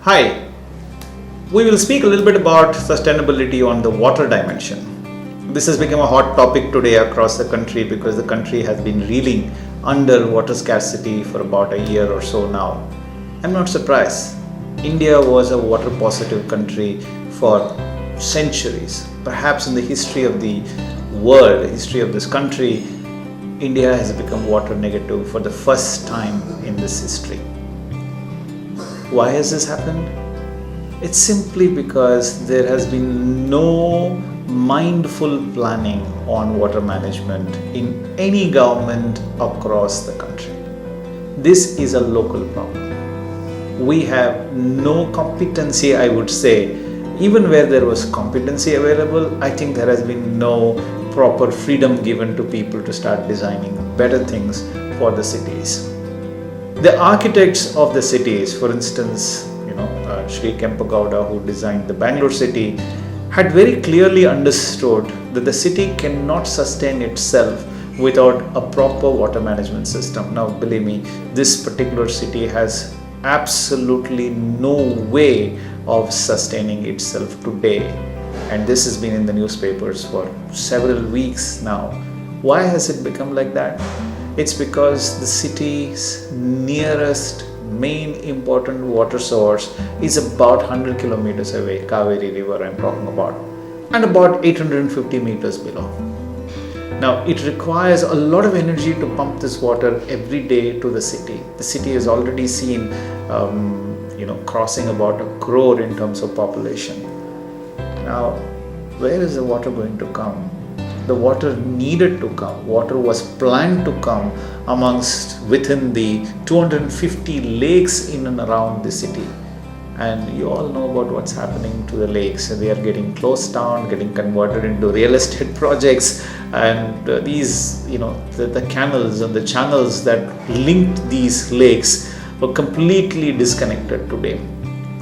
Hi, we will speak a little bit about sustainability on the water dimension. This has become a hot topic today across the country because the country has been reeling under water scarcity for about a year or so now. I'm not surprised. India was a water positive country for centuries. Perhaps in the history of the world, the history of this country, India has become water negative for the first time in this history. Why has this happened? It's simply because there has been no mindful planning on water management in any government across the country. This is a local problem. We have no competency, I would say. Even where there was competency available, I think there has been no proper freedom given to people to start designing better things for the cities. The architects of the cities, for instance, Sri Kempegowda, who designed the Bangalore city, had very clearly understood that the city cannot sustain itself without a proper water management system. Now, believe me, this particular city has absolutely no way of sustaining itself today. And this has been in the newspapers for several weeks now. Why has it become like that? It's because the city's nearest main important water source is about 100 kilometers away, Kaveri River I'm talking about, and about 850 meters below. Now, it requires a lot of energy to pump this water every day to the city. The city has already seen, crossing about 1 crore in terms of population. Now, where is the water going to come? The water needed to come. Water was planned to come within the 250 lakes in and around the city. And you all know about what's happening to the lakes. They are getting closed down, getting converted into real estate projects, and the canals and the channels that linked these lakes were completely disconnected today.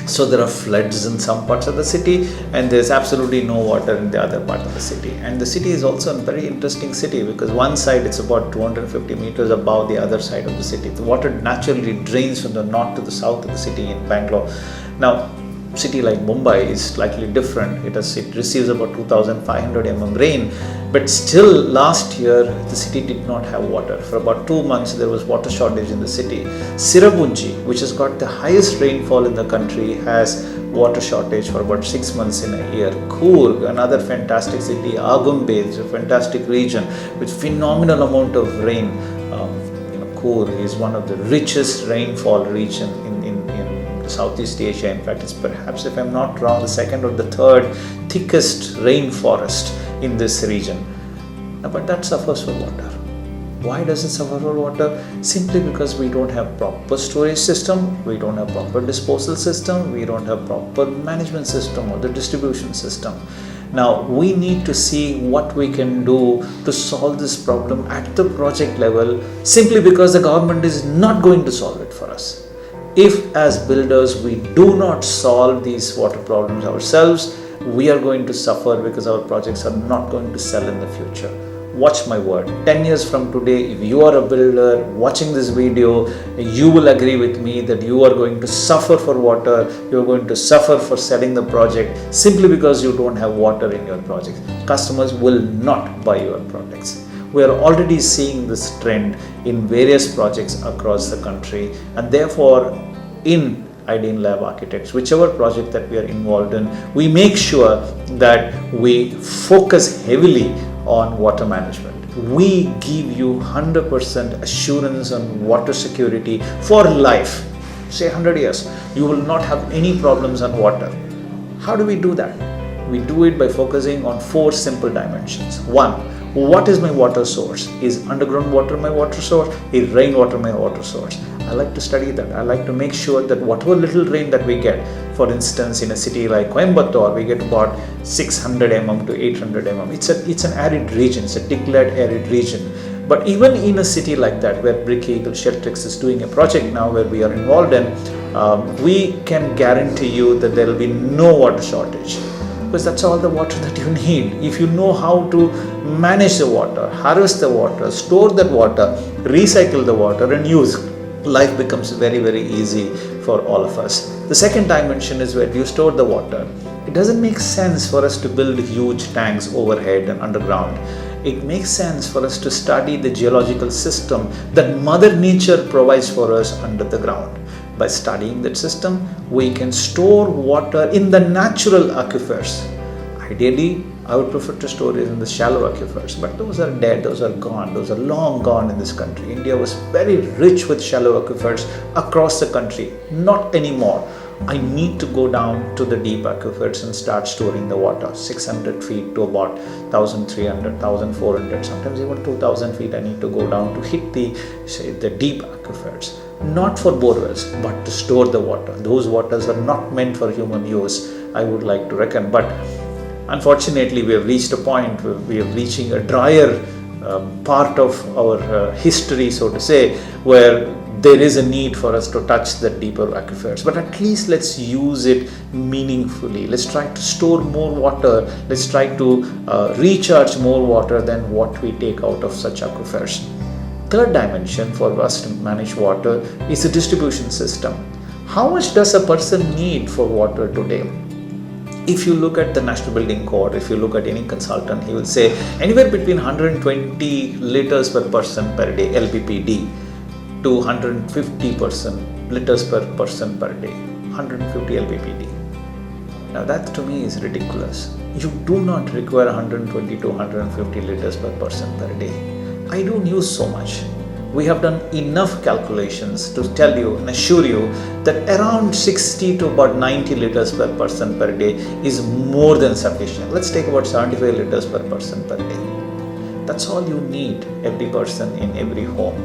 So there are floods in some parts of the city, and there's absolutely no water in the other part of the city. And the city is also a very interesting city because one side it's about 250 meters above the other side of the city. The water naturally drains from the north to the south of the city in Bangalore. Now, city like Mumbai is slightly different. It receives about 2,500 mm rain, but still last year the city did not have water. For about 2 months there was water shortage in the city. Sirabunji, which has got the highest rainfall in the country, has water shortage for about 6 months in a year. Coorg, another fantastic city. Agumbe is a fantastic region with phenomenal amount of rain. Coorg is one of the richest rainfall region in Southeast Asia. In fact, it's perhaps, if I'm not wrong, the second or the third thickest rainforest in this region. But that suffers for water. Why does it suffer for water? Simply because we don't have proper storage system, we don't have proper disposal system, we don't have proper management system or the distribution system. Now, we need to see what we can do to solve this problem at the project level, simply because the government is not going to solve it for us. If as builders we do not solve these water problems ourselves, we are going to suffer because our projects are not going to sell in the future. Watch my word, 10 years from today, if you are a builder watching this video, you will agree with me that you are going to suffer for water, you are going to suffer for selling the project simply because you don't have water in your project. Customers will not buy your products. We are already seeing this trend in various projects across the country, and therefore in Idean Lab Architects, whichever project that we are involved in, we make sure that we focus heavily on water management. We give you 100% assurance on water security for life. Say 100 years, you will not have any problems on water. How do we do that? We do it by focusing on 4 simple dimensions. 1. What is my water source? Is underground water my water source? Is rainwater my water source? I like to study that. I like to make sure that whatever little rain that we get, for instance, in a city like Coimbatore, we get about 600 mm to 800 mm. It's an arid region. It's a declared arid region. But even in a city like that, where Brick Eagle Sheltrix is doing a project now where we are involved in, we can guarantee you that there will be no water shortage. Because that's all the water that you need. If you know how to manage the water, harvest the water, store that water, recycle the water and use life becomes very, very easy for all of us. The second dimension is where you store the water. It doesn't make sense for us to build huge tanks overhead and underground. It makes sense for us to study the geological system that Mother Nature provides for us under the ground. By studying that system, we can store water in the natural aquifers. Ideally, I would prefer to store it in the shallow aquifers, but those are dead, those are gone, those are long gone in this country. India was very rich with shallow aquifers across the country, not anymore. I need to go down to the deep aquifers and start storing the water, 600 feet to about 1,300, 1,400, sometimes even 2,000 feet. I need to go down to hit the deep aquifers, not for borewells, but to store the water. Those waters are not meant for human use, I would like to reckon. But unfortunately, we have reached a point where we are reaching a drier part of our history, so to say, where there is a need for us to touch the deeper aquifers. But at least let's use it meaningfully. Let's try to store more water. Let's try to recharge more water than what we take out of such aquifers. Third dimension for us to manage water is the distribution system. How much does a person need for water today? If you look at the National Building Code, if you look at any consultant, he will say anywhere between 120 liters per person per day, LPPD, to 150 liters per person per day, 150 LPPD. Now that to me is ridiculous. You do not require 120 to 150 liters per person per day. I don't use so much. We have done enough calculations to tell you and assure you that around 60 to about 90 liters per person per day is more than sufficient. Let's take about 75 liters per person per day. That's all you need, every person in every home.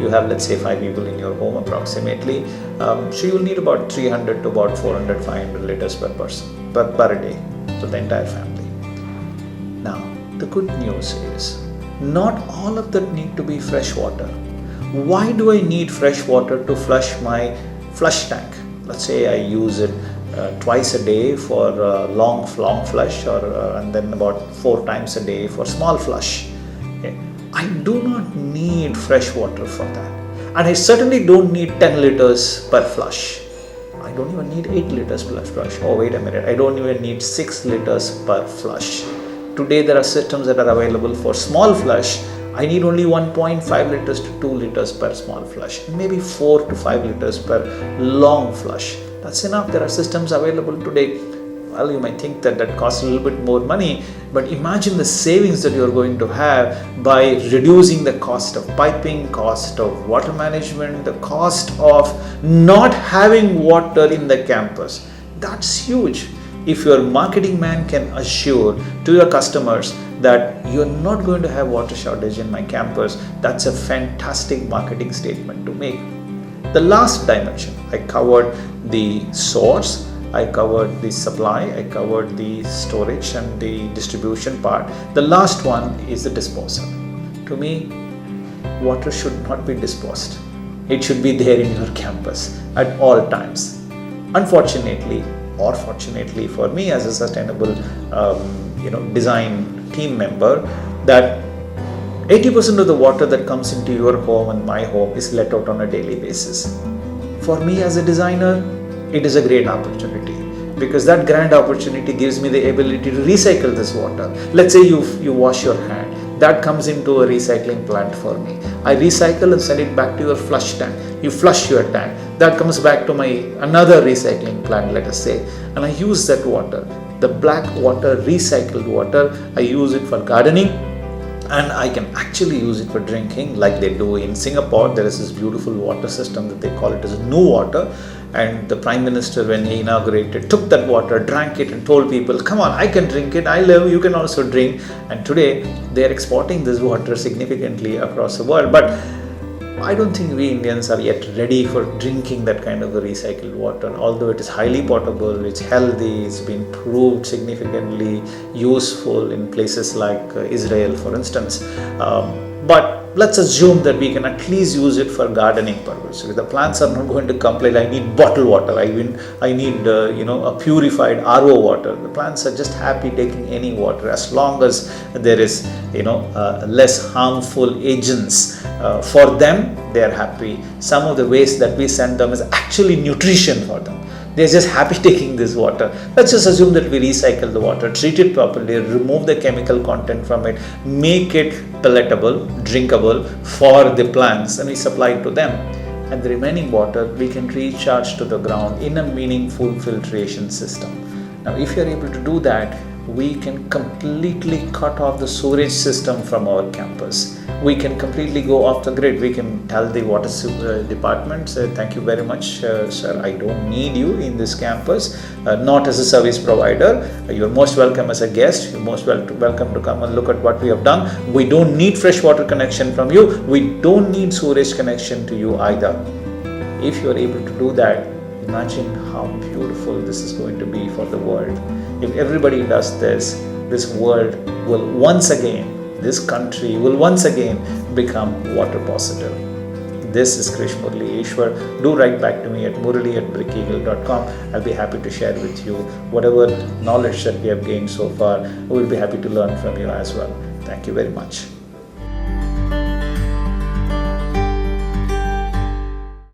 You have, let's say, 5 people in your home approximately, so you'll need about 300 to about 400, 500 liters per person per day, so the entire family. Now, the good news is not all of that need to be fresh water. Why do I need fresh water to flush my flush tank? Let's say I use it twice a day for long flush, and then about 4 times a day for small flush. Okay. I do not need fresh water for that, and I certainly don't need 10 liters per flush. I don't even need 8 liters per flush. Oh, wait a minute, I don't even need 6 liters per flush. Today there are systems that are available for small flush. I need only 1.5 liters to 2 liters per small flush, maybe 4 to 5 liters per long flush. That's enough. There are systems available today. Well, you might think that costs a little bit more money, but imagine the savings that you're going to have by reducing the cost of piping, cost of water management, the cost of not having water in the campus. That's huge. If your marketing man can assure to your customers that you're not going to have water shortage in my campus, that's a fantastic marketing statement to make. The last dimension, I covered the source, I covered the supply, I covered the storage and the distribution part. The last one is the disposal. To me, water should not be disposed. It should be there in your campus at all times. Unfortunately, or fortunately for me as a sustainable design team member, that 80% of the water that comes into your home and my home is let out on a daily basis. For me as a designer, it is a great opportunity, because that grand opportunity gives me the ability to recycle this water. Let's say you wash your hand, that comes into a recycling plant for me. I recycle and send it back to your flush tank. You flush your tank, that comes back to my another recycling plant, let us say, and I use that water, the black water, recycled water. I use it for gardening, and I can actually use it for drinking, like they do in Singapore. There is this beautiful water system that they call it as new water, and the Prime Minister, when he inaugurated, took that water, drank it and told people, come on, I can drink it, I live, you can also drink. And today they are exporting this water significantly across the world. But I don't think we Indians are yet ready for drinking that kind of a recycled water. Although it is highly potable, it's healthy, it's been proved significantly useful in places like Israel, for instance. But let's assume that we can at least use it for gardening purpose. The plants are not going to complain, I need bottled water, I need a purified RO water. The plants are just happy taking any water as long as there is less harmful agents for them. They are happy. Some of the waste that we send them is actually nutrition for them. They're just happy taking this water. Let's just assume that we recycle the water, treat it properly, remove the chemical content from it, make it palatable, drinkable for the plants, and we supply it to them. And the remaining water we can recharge to the ground in a meaningful filtration system. Now, if you're able to do that, we can completely cut off the sewage system from our campus. We can completely go off the grid. We can tell the water department, thank you very much, sir, I don't need you in this campus, not as a service provider. You're most welcome as a guest. You're most welcome to come and look at what we have done. We don't need fresh water connection from you. We don't need sewage connection to you either. If you're able to do that, imagine how beautiful this is going to be for the world. If everybody does this, this world will once again, this country will once again become water positive. This is Krish Murali Eswar. Do write back to me at murali@brickeagle.com. I'll be happy to share with you whatever knowledge that we have gained so far. We'll be happy to learn from you as well. Thank you very much.